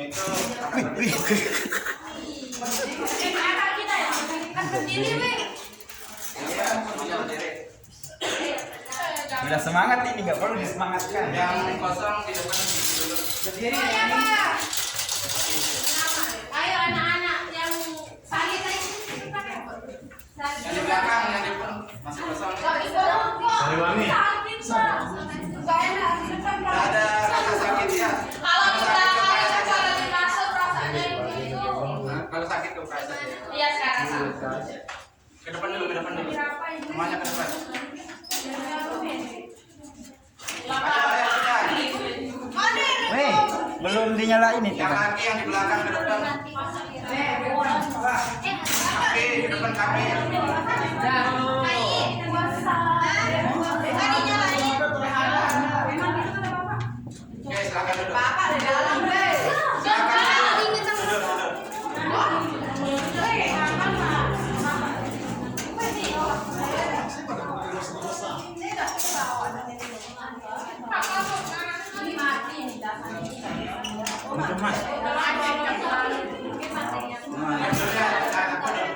itu Kakak kita ya, kan sendiri weh. iya semuanya berdiri. Udah semangat ini, nggak perlu disemangatkan. Yang kosong di depan dulu. Berdiri. Ayo Pak. Ayo anak-anak yang sakit ayo. Yang di belakang, yang di depan masih kosong. Sariwangi. Sakit Pak. Gak enak di depan Pak. Nggak ada rasa sakit ya. Kalau kita kalau di kasur rasanya begitu. Nah, kalau sakit ke press aja. Iya sekarang. Ke depan dulu, ke depan dulu. Semuanya ke depan. Weh, belum dinyalain itu. Yang kaki yang di belakang ke depan. Kaki ke depan kaki. Oke, silakan duduk. Untuk Mas.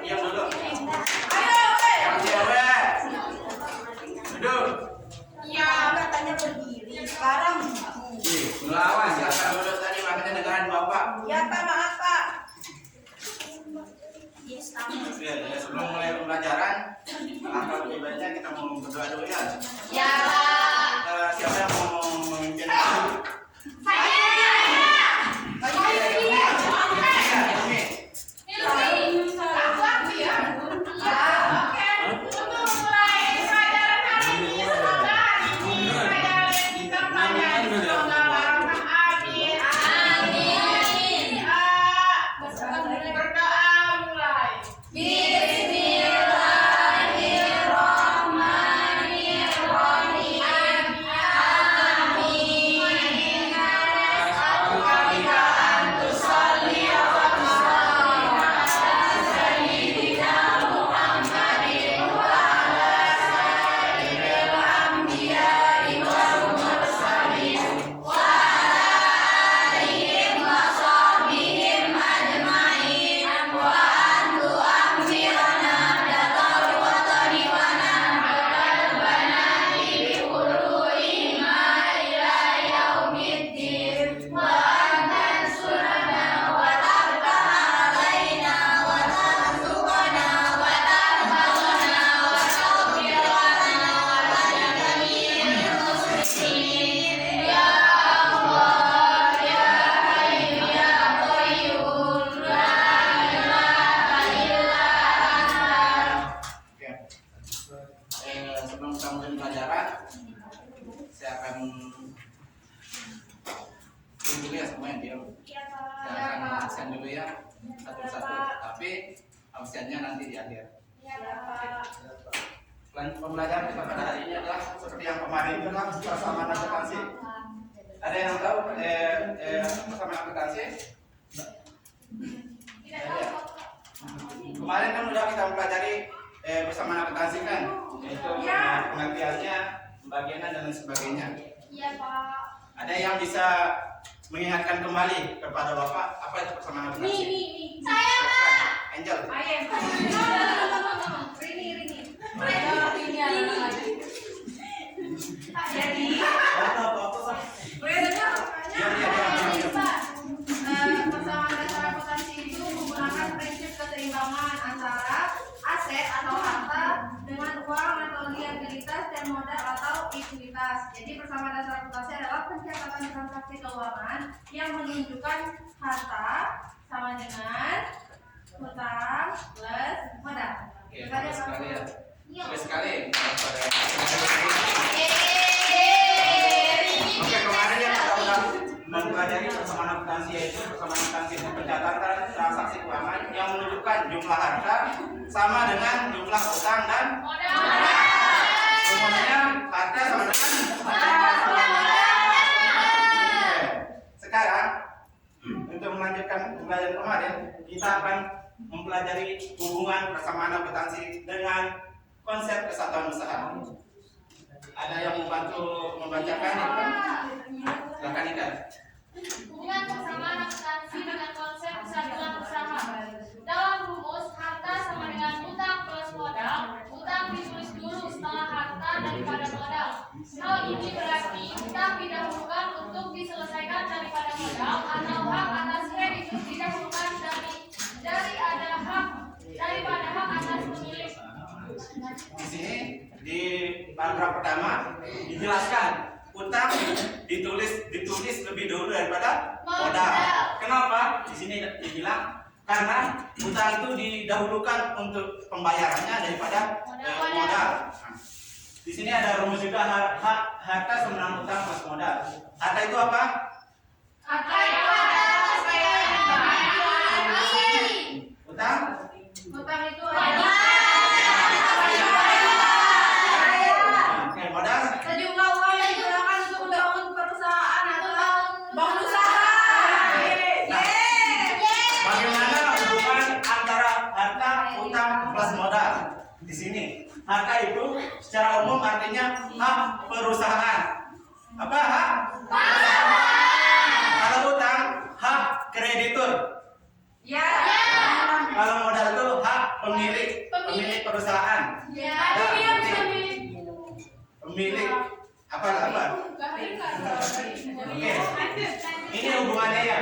Diam dulu. Yang cewek. Duduk. Melawan, silakan duduk tadi makanya dengan Bapak. Ya, sebelum mulai pembelajaran, langkah lebih baiknya kita mau berdoa dulu ya. Ya Pak. Siapa yang mau memimpin? Sebelum kita mulai pelajaran, saya akan diam dulu ya semuanya diam. Saya akan absen dulu ya satu-satu. Tapi absennya nanti di akhir. Pembelajaran kita pada hari ini adalah seperti yang kemarin tentang persamaan akuntansi. Ada yang tahu persamaan akuntansi? Kemarin kan udah kita mempelajari persamaan akuntansi kan, yaitu pengertiannya, pembagianan dan lain sebagainya. Iya Pak. Ada yang bisa mengingatkan kembali kepada Bapak apa itu persamaan akuntansi? Saya Pak. Angel. Ayem. Jadi persamaan dasar akuntansi itu menggunakan prinsip keseimbangan antara aset atau harta dengan uang atau liabilitas dan modal atau ekuitas. Jadi persamaan dasar akuntansi adalah pencatatan transaksi keuangan yang menunjukkan harta sama dengan hutang plus modal. Oke, bagus sekali ya. Bagus sekali. Oke, kemarin ya kita udah mempelajari persamaan akuntansi, yaitu persamaan akuntansi itu pencatatan transaksi keuangan yang menunjukkan jumlah harta sama dengan jumlah hutang dan Modal. semuanya harta sama dengan modal. Sekarang untuk melanjutkan pembelajaran kemarin, kita akan mempelajari hubungan persamaan akuntansi dengan konsep kesatuan usaha. Ada yang membantu membacakan? Silakan Ika. Hubungan persamaan akuntansi pertama dijelaskan utang ditulis lebih dulu daripada modal. Kenapa? Di sini dibilang karena utang itu didahulukan untuk pembayarannya daripada modal. Nah, di sini ada rumus juga harta sama utang plus modal. Harta itu apa? Harta itu adalah Utang? utang itu adalah Oke, modal? sejumlah uang yang digunakan untuk membangun perusahaan atau bangun usaha. Bagaimana hubungan antara harta, utang plus modal? Di sini, harta itu secara umum artinya hak perusahaan. Apa hak? Kalau utang, hak kreditur. Ya. Kalau modal itu hak pemilik perusahaan. Ya. Pemilik apa? Oke, ini hubungannya ya.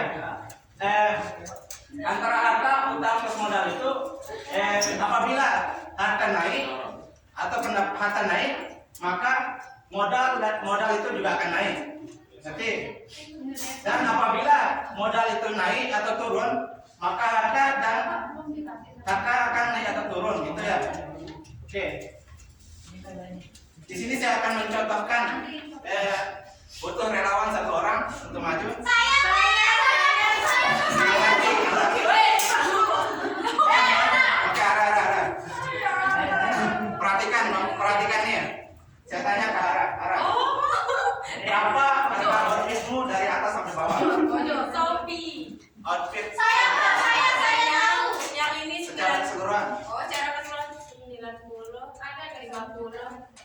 Antara harta, utang plus modal itu apabila harta naik atau pendapatan naik, maka modal itu juga akan naik. Oke. Dan apabila modal itu naik atau turun, maka harga akan naik atau turun, gitu ya. Oke. Di sini saya akan mencontohkan butuh relawan satu orang untuk maju. Oke, arah. Perhatikan nih. Saya tanya ke arah. Berapa harga outfitmu dari atas sampai bawah? Outfit Saya tahu. Yang ini secara keseluruhan. Oh, cara keseluruhan 90, ada ke 50,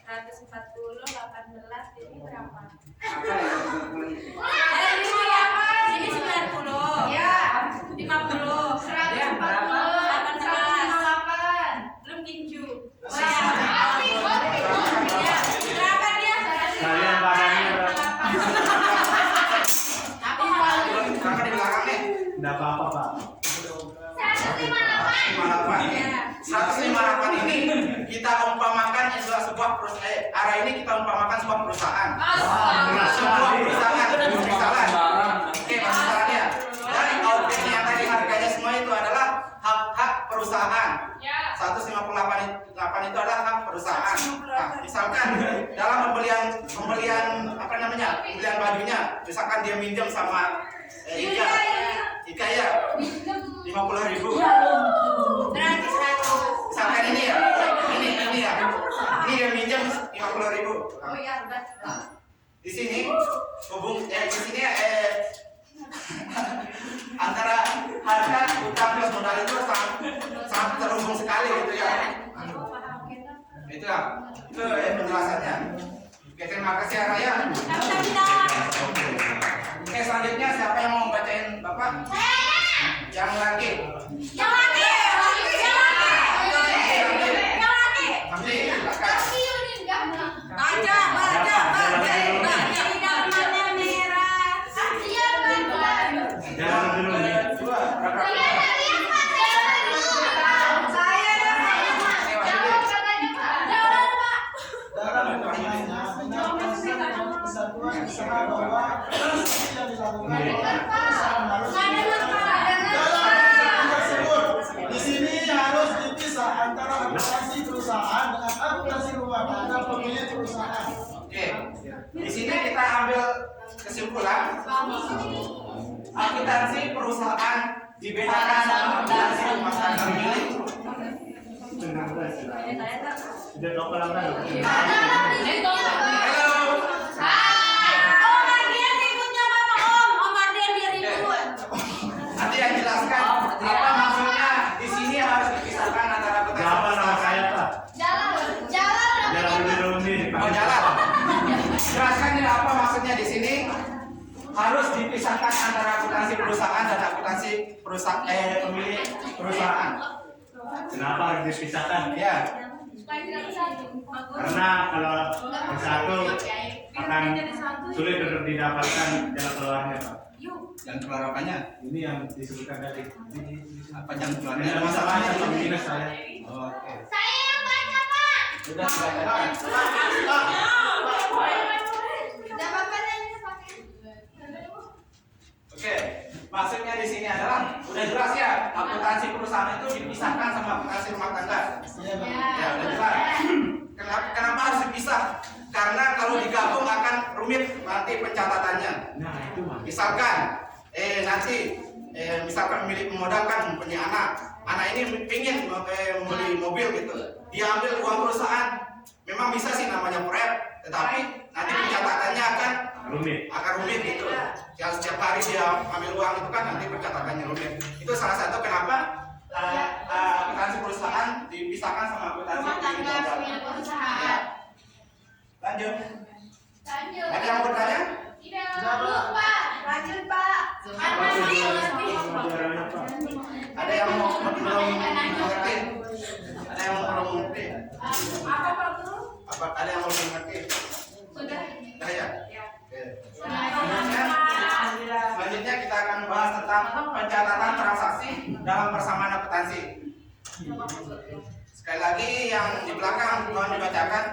140, 18, jadi berapa? Apa ya? Ini apa? Ini 90. Ya. 50. 148. Belum ginju. Oh Ya. ya. Berapa dia? Kalian badannya berapa? Berapa di belakang nih? Enggak apa-apa, Pak. 158 ini kita umpamakan sebuah perusahaan. Arah ini kita umpamakan sebuah perusahaan. Sebuah perusahaan. Oke, masalahnya dari outfit yang tadi harganya semua itu adalah hak perusahaan. 158 itu adalah hak perusahaan. Nah, misalkan dalam pembelian bajunya, misalkan dia minjem sama Ika ya 50.000. Berarti 100. Misalkan ini ya, ini dia minjem 50.000. Oh iya, udah. Di sini antara harga utang plus modal itu sangat terhubung sekali gitu ya. Itu penjelasannya. Oke, terima kasih Araya. Oke, selanjutnya siapa yang mau bacain Bapak? Yang laki. Ambil, silakan. Baca. Ini dalamnya merah. Jangan dulu nih. Dua. Dalam pertanyaan menyatakan kesatuan usaha bahwa transaksi yang dilakukan oleh perusahaan harus dalam tersebut. Di sini harus dipisah antara akuntansi perusahaan dengan akuntansi rumah tangga pemilik perusahaan. Oke. Di sini kita ambil kesimpulan akuntansi perusahaan dibedakan sama akuntansi rumah tangga milik. Sudah tahu pelanggan. Halo. Nanti yang jelaskan apa maksudnya di sini harus dipisahkan antara akuntansi. Berapa nama saya, Pak? Jalan dulu nih. Oh, jalan. Jelaskan ya apa maksudnya di sini harus dipisahkan antara akuntansi perusahaan dan akuntansi pemilik perusahaan. Kenapa harus dipisahkan? Ya. Karena kalau yang satu akan sulit untuk didapatkan jalan keluarnya, Pak. Yang keluar apanya? Ini yang disebutkan tadi. Apa yang keluar? Ada masalahnya Pak minus saya. Oke. Sudah dibacakan. Jawabannya ini pakai. Oke, maksudnya di sini adalah udah jelas ya, akuntansi perusahaan itu dipisahkan sama akuntansi rumah tangga. Ya, udah jelas. Kenapa harus dipisah? Karena kalau digabung akan rumit nanti pencatatannya. Nah, itu mah. Misalkan misalkan pemilik pemodal kan punya anak ini ingin membeli mobil gitu, dia ambil uang perusahaan, memang bisa sih namanya proyek, tetapi nanti pencatatannya akan rumit gitu. Yang setiap hari dia ambil uang itu kan nanti pencatatannya rumit. Itu salah satu kenapa akuntansi perusahaan dipisahkan sama akuntansi Rumah tangga modal. punya perusahaan. Lanjut. Lanjut. Ada yang mau bertanya? Tidak. Lupa. Lanjut Pak. Ada yang mau belum mengerti? Ada yang belum mengerti? Apa Pak Guru? Apa ada yang belum mengerti? Sudah. Nah ya. Ya. Oke. Alhamdulillah. Selanjutnya kita akan bahas tentang pencatatan transaksi dalam persamaan akuntansi. Sekali lagi yang di belakang mohon dibacakan.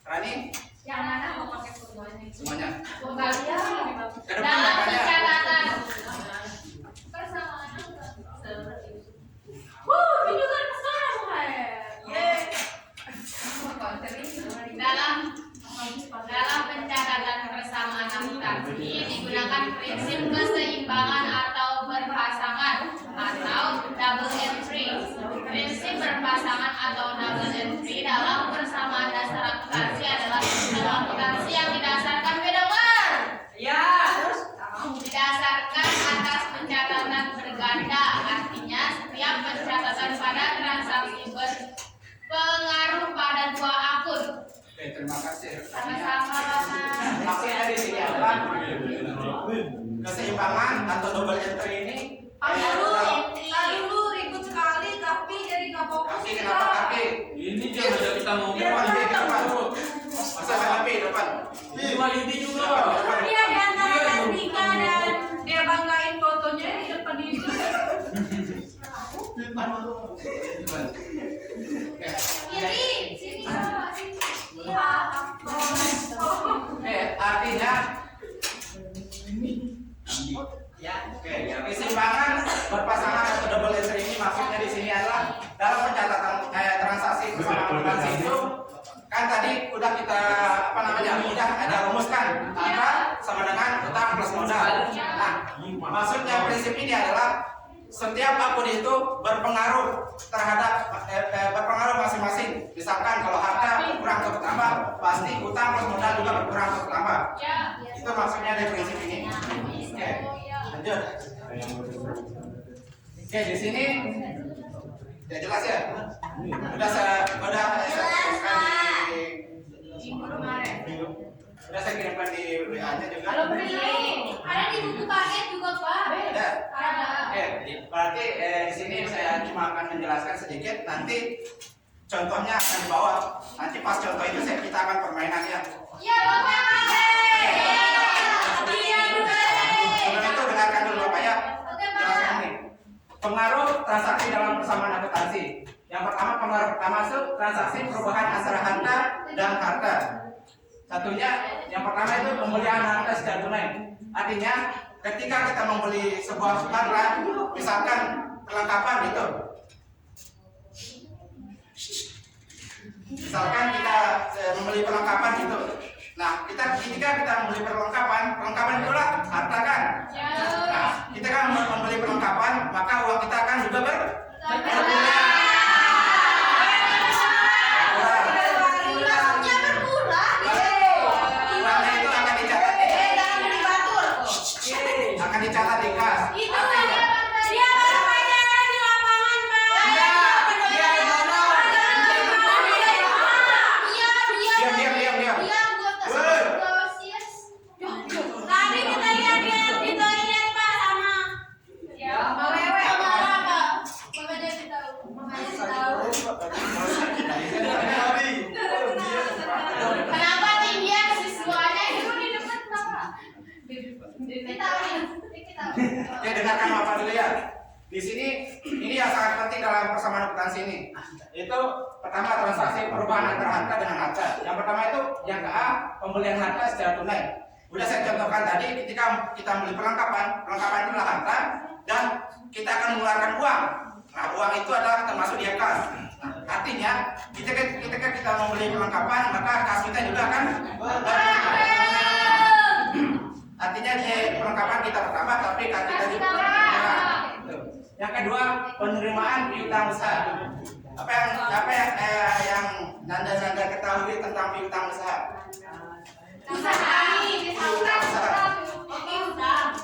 Rani, Yang mana mau pakai semuanya? semuanya. Ke depan Dalam bacanya. pencatatan persamaan ini kan dalam pencatatan persamaan akuntansi digunakan prinsip keseimbangan atau berpasangan atau double entry. Prinsip berpasangan atau double entry dalam persamaan dasar akuntansi adalah sistem akuntansi yang didasarkan didasarkan atas pencatatan berganda, artinya setiap pencatatan pada transaksi berpengaruh pada dua akun. Oke, terima kasih. Sama-sama Bapak. Maksudnya di sini adalah keseimbangan atau double entry ini. Dulu ribut sekali tapi jadi nggak fokus. Kaki kenapa kaki? Ini dia ngajak kita ngomong. Depan, di depan. Masa kaki depan? Ini Wahyudi juga. Depan. Dia di antara Kartika dan dia banggain fotonya di depan itu. Jadi sini. Artinya oke, keseimbangan berpasangan atau double entry ini maksudnya di sini adalah dalam pencatatan transaksi bersama akuntansi itu kan tadi udah kita udah ada rumuskan angka sama dengan utang plus modal. Nah, maksudnya prinsip ini adalah setiap akun itu berpengaruh terhadap berpengaruh masing-masing. Misalkan kalau harta berkurang atau bertambah, pasti utang plus modal juga berkurang atau bertambah. Itu maksudnya dari prinsip ini. Oke, lanjut. Oke, di sini ya jelas ya. Udah saya saya kirimkan di WA-nya juga. Kalau beli ada di buku paket juga Pak. Ada. Ada. Oke, berarti di sini saya cuma akan menjelaskan sedikit. Nanti contohnya akan dibawa. Nanti pas contoh itu kita akan permainannya. Ya Bapak. Iya Sebelum itu dengarkan dulu Bapak ya. Oke Pak. Jelaskan ini. Pengaruh transaksi dalam persamaan akuntansi. Yang pertama pengaruh pertama itu transaksi perubahan antara harta dan harta. Satunya, yang pertama itu pembelian harta secara tunai. Artinya, ketika kita membeli sebuah barang, misalkan perlengkapan gitu. Misalkan kita membeli perlengkapan gitu. Nah, ketika kita membeli perlengkapan itulah harta kan. Nah, kita kan membeli perlengkapan, maka uang kita akan juga berkurang. Uangnya itu akan dicatat di kas. Itu dia baru pacaran di lapangan Pak. Diam. Tadi kita lihat dia di toilet Pak sama. di sini ini yang sangat penting dalam persamaan akuntansi ini. Itu pertama transaksi perubahan antara harta dengan harta. Yang pertama itu yang ke A, pembelian harta secara tunai. Udah saya contohkan tadi, ketika kita beli perlengkapan itu adalah harta dan kita akan mengeluarkan uang. Nah, uang itu adalah termasuk dia kas. Nah, artinya ketika kita membeli perlengkapan, maka kas kita juga akan bertambah. Artinya di perlengkapan kita bertambah, tapi kas kita juga bertambah. Yang kedua, penerimaan piutang usaha. Apa yang Nanda ketahui tentang piutang usaha? Usaha.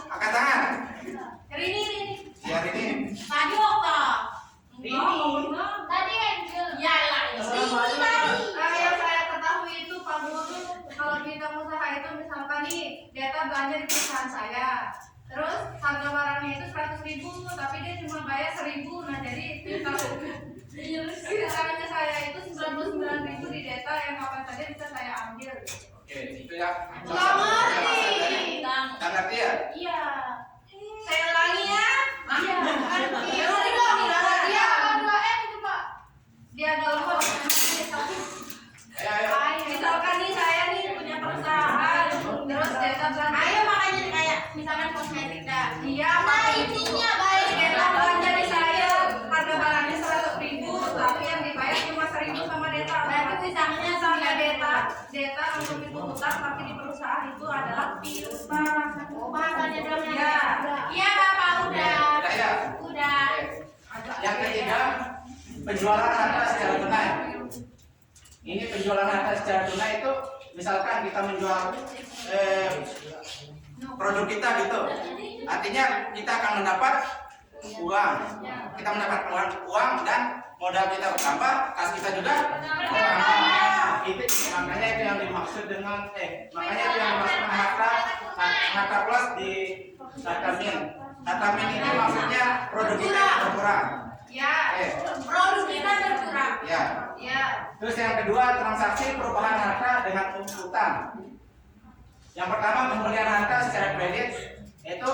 Angkat tangan. Rini. Ya ini. Tadi apa? Tadi Angel. Ya lah. Yang saya ketahui itu Pak Guru, kalau kita usaha itu misalkan nih data belanja di perusahaan saya, terus harga barangnya itu 100.000, tapi dia cuma bayar 1.000. Nah jadi piutangnya saya itu 99.000 di data yang kapan saja bisa saya ambil. Oke, itu ya. Nggak ngerti. Nggak ngerti ya? Iya. Saya ulangi ya. Iya. Dia telepon. Ayo. Misalkan nih saya nih punya perusahaan, terus data belanja. Ayo makanya kayak misalkan kosmetik dah. Iya. Intinya baik. Data belanja di saya harga barangnya 100.000, tapi yang dibayar cuma 1.000 sama data. Berarti misalnya sama data untuk itu utang, tapi di perusahaan itu adalah piutang. Oh, bahasanya dong Iya. Iya, Bapak udah. Udah ya. Udah. Yang ketiga, penjualan harta secara tunai. Ini penjualan harta secara tunai itu misalkan kita menjual produk kita gitu. Artinya kita akan mendapat uang. Kita mendapat uang dan modal kita bertambah, kas kita juga bertambah. Itu makanya itu yang dimaksud dengan makanya itu yang dimaksud dengan harta plus di harta min. Harta min ini maksudnya produk kita berkurang. Ya. Produk kita berkurang. Ya. Ya. Terus yang kedua, transaksi perubahan harta dengan utang. Yang pertama, pembelian harta secara kredit itu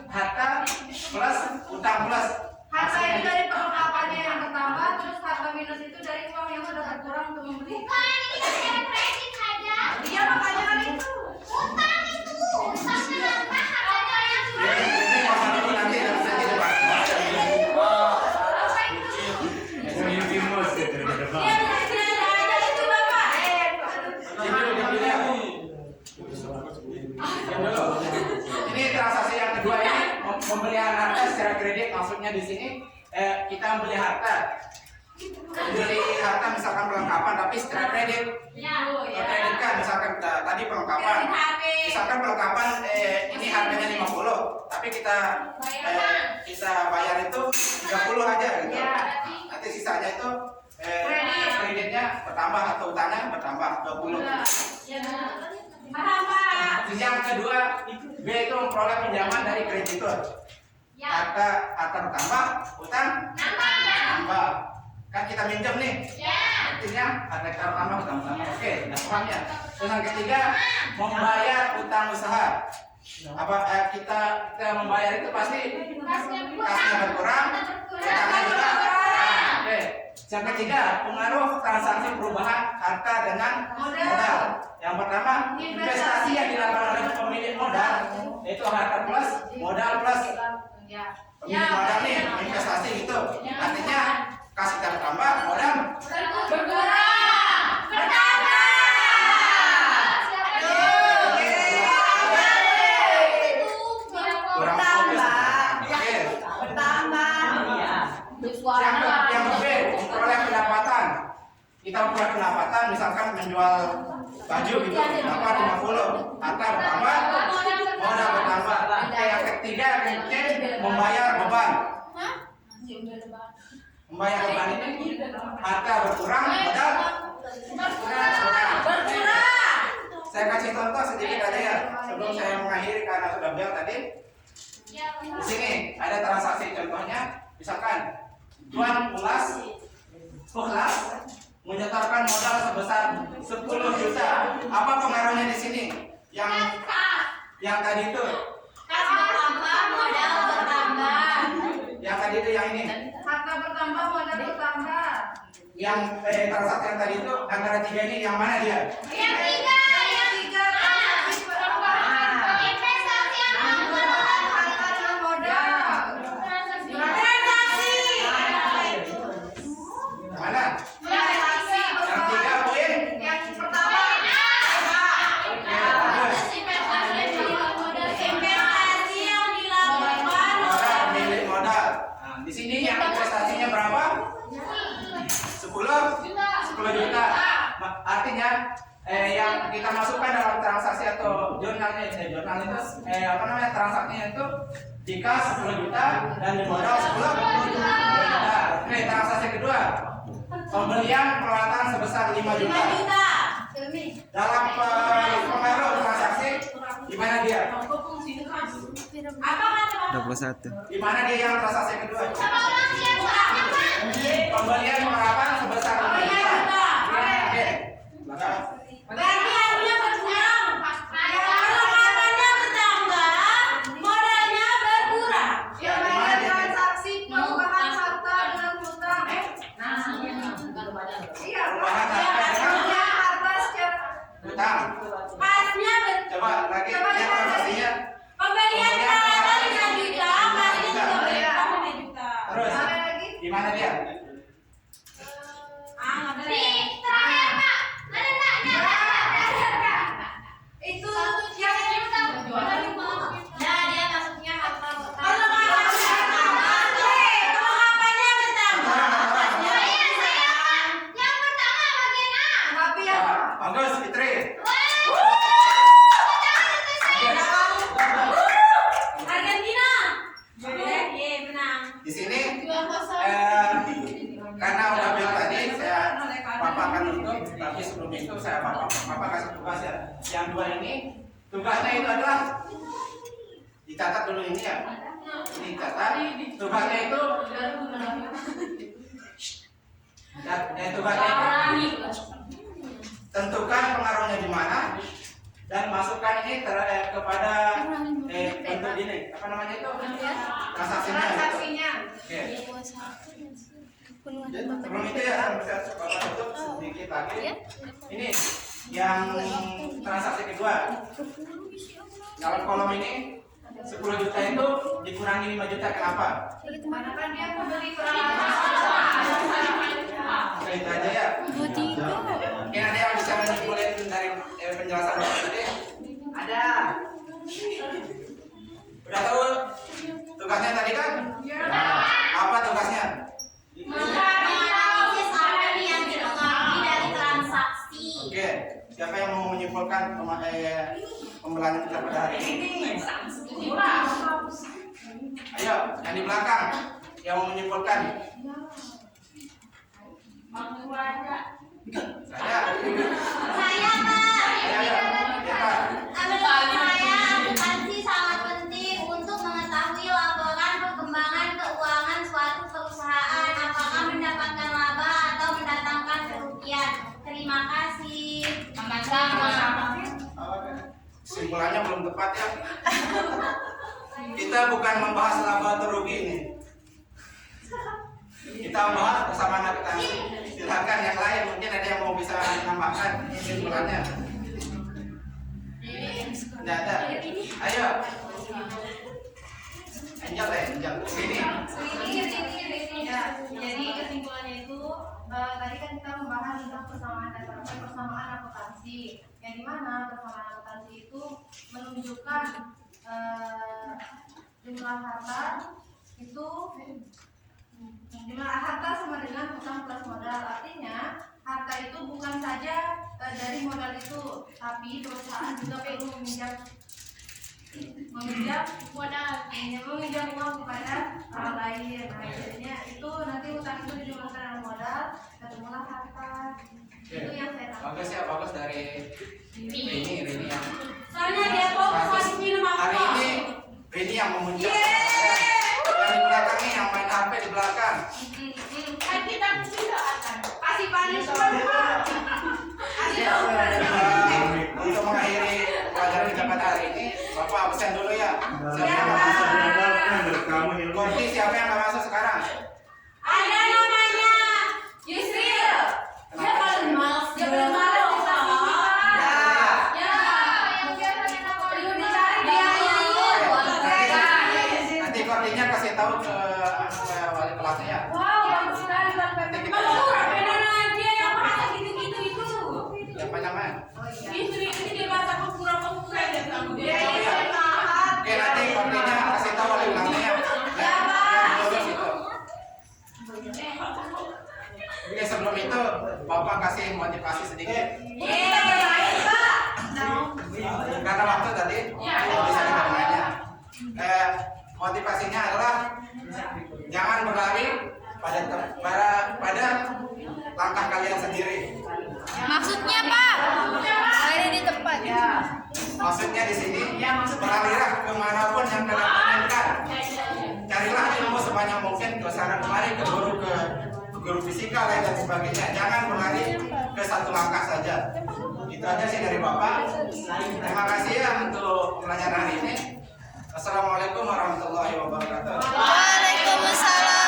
harta plus utang plus. Harta itu dari perlengkapannya yang bertambah, terus harta minus itu dari uang yang sudah berkurang untuk membeli. Bukan, ini kan yang kredit aja. Iya makanya kan itu. Utang itu. Utangnya apa? Harganya yang Ini masalah ini nanti depan. Iya, ada itu Bapak. Ini transaksi yang kedua ini pembelian harta secara kredit, maksudnya di sini kita membeli harta. Beli harta misalkan perlengkapan tapi secara kredit. Kreditkan misalkan tadi perlengkapan. Misalkan perlengkapan ini harganya 50, tapi kita bayar itu 30 aja gitu. Nanti sisanya itu kreditnya bertambah atau utangnya bertambah 20. Paham Pak? Terus yang kedua, B itu memperoleh pinjaman dari kreditur. Harta bertambah, utang nambah. Kan kita minjem nih. Artinya harta kita bertambah, utang bertambah. Oke, udah paham ya. Terus yang ketiga, membayar utang usaha. Kita membayar itu pasti kasnya berkurang, utangnya juga. Oke. Yang ketiga, pengaruh transaksi perubahan harta dengan modal. Yang pertama, investasi yang dilakukan oleh pemilik modal itu harta plus modal plus. Pemilik modal nih investasi gitu. Artinya kas kita bertambah, modal Berkurang. Bertambah. kurang fokus. Oke. Yang B, memperoleh pendapatan. Kita memperoleh pendapatan, misalkan menjual baju gitu, dapat 50, harta bertambah, modal bertambah. Yang ketiga, membayar beban. Membayar beban ini harta berkurang, modal berkurang. Saya kasih contoh sedikit aja ya, sebelum saya mengakhiri karena sudah bilang tadi. Di sini ada transaksi contohnya, misalkan Tuan Ulas menyetorkan modal sebesar 10 juta. Apa pengaruhnya di sini? Yang tadi itu. Kas bertambah, modal bertambah. Yang yang ini. Harta bertambah, modal bertambah. Yang transaksi yang tadi itu antara tiga ini yang mana dia? Yang tiga transaksi perubahan. Investasi yang Harta dan modal. Transaksi. Mana? Transaksi Yang tiga perubahan. poin. Yang pertama. investasi yang dilakukan Modal, milik modal. Nah, di sini yang investasinya berapa? 10 juta. Artinya yang kita masukkan dalam transaksi atau jurnalnya jurnal itu transaksinya itu jika 10 juta dan dimodal 10 juta. Oke, transaksi kedua. Pembelian peralatan sebesar 5 juta. Dalam pengaruh transaksi di mana dia? apa kata 21. Di mana dia yang transaksi kedua? Pembelian peralatan sebesar 5 juta. Oke. Belakang. berarti harganya berkurang perlengkapannya bertambah modalnya berkurang Yang lainnya transaksi perubahan harta dengan hutang. Iya. Perubahan harta dengan Harta secara hutang. pasnya Coba lagi lihat transaksinya. pembelian peralatan 5 juta pasnya juga bertambah 5 juta Terus ada lagi. di mana dia? nggak boleh Itu yang nah dia masuknya harta perlengkapannya bertambah yang pertama bagian A tapi yang Bagus, Fitri. Argentina ye menang Di sini karena udah bilang tadi saya paparkan untuk, tapi sebelum itu saya papa kasih tugas ya. Yang dua ini tugasnya itu adalah dicatat dulu ini ya. Ini dicatat. Tugasnya itu tugasnya itu tentukan pengaruhnya di mana dan masukkan ini kepada bentuk ini apa namanya itu transaksinya. transaksinya. Oke. Sebelum itu ya saya bisa bapak tutup sedikit lagi. Ini yang transaksi kedua. Dalam kolom ini 10 juta itu dikurangi 5 juta kenapa? Mana kan dia membeli peralatan. Oke, itu aja ya. Mungkin ada yang bisa menyimpulkan dari penjelasan bapak tadi? Ada. Udah tahu tugasnya tadi kan? Apa tugasnya? menganalisis apa nih yang dipengaruhi dari transaksi Oke, siapa yang mau menyimpulkan pembelajaran kita pada hari ini? Ayo, yang di belakang yang mau menyimpulkan. Saya. saya Pak Ayo. Ya, Pak. menurut saya akuntansi sangat penting untuk mengetahui laporan perkembangan keuangan suatu perusahaan apakah mendapatkan laba atau mendatangkan kerugian. Terima kasih. Sama-sama. Kesimpulannya belum tepat ya. Kita bukan membahas laba atau rugi ini. Kita bahas bersama anak kita. Silakan yang lain mungkin ada yang mau bisa menambahkan kesimpulannya. Tidak ada. Ayo. Angel ya, Angel. Sini. Ya, jadi kesimpulannya itu tadi kan kita membahas tentang persamaan akuntansi, yang dimana persamaan akuntansi itu menunjukkan jumlah harta itu jumlah harta sama dengan hutang plus modal. Artinya harta itu bukan saja dari modal itu, tapi perusahaan juga perlu meminjam uang kepada orang lain. Nah, jadinya itu nanti hutang itu dijumlahkan dengan modal, ketemulah harta. Itu yang saya tahu. Bagus ya, bagus dari Rini yang Soalnya dia fokus minum hari apa? ini Rini yang memuncak. Yang di belakang nih yang main HP di belakang. Kan kita juga akan Kasih punishment, Pak. Kasih dong. Untuk mengakhiri pelajaran kita pada hari ini, Bapak absen dulu ya. Saya nggak bisa berangkat, kan dari kamu ini. Kursi siapa yang nggak masuk sekarang? Bapak kasih motivasi sedikit. Yeay, Pak. Karena waktu tadi bisa ditanya. Motivasinya adalah jangan berlari pada langkah kalian sendiri. Maksudnya, Pak? Ada di tempat. Ya. Maksudnya di sini berlarilah kemanapun yang kalian inginkan. Carilah ilmu sebanyak mungkin ke sana kemari, ke guru fisika lain dan sebagainya. Jangan berlari ke satu langkah saja. Itu aja sih dari Bapak. Terima kasih ya untuk pelajaran hari ini. Assalamualaikum warahmatullahi wabarakatuh. Waalaikumsalam.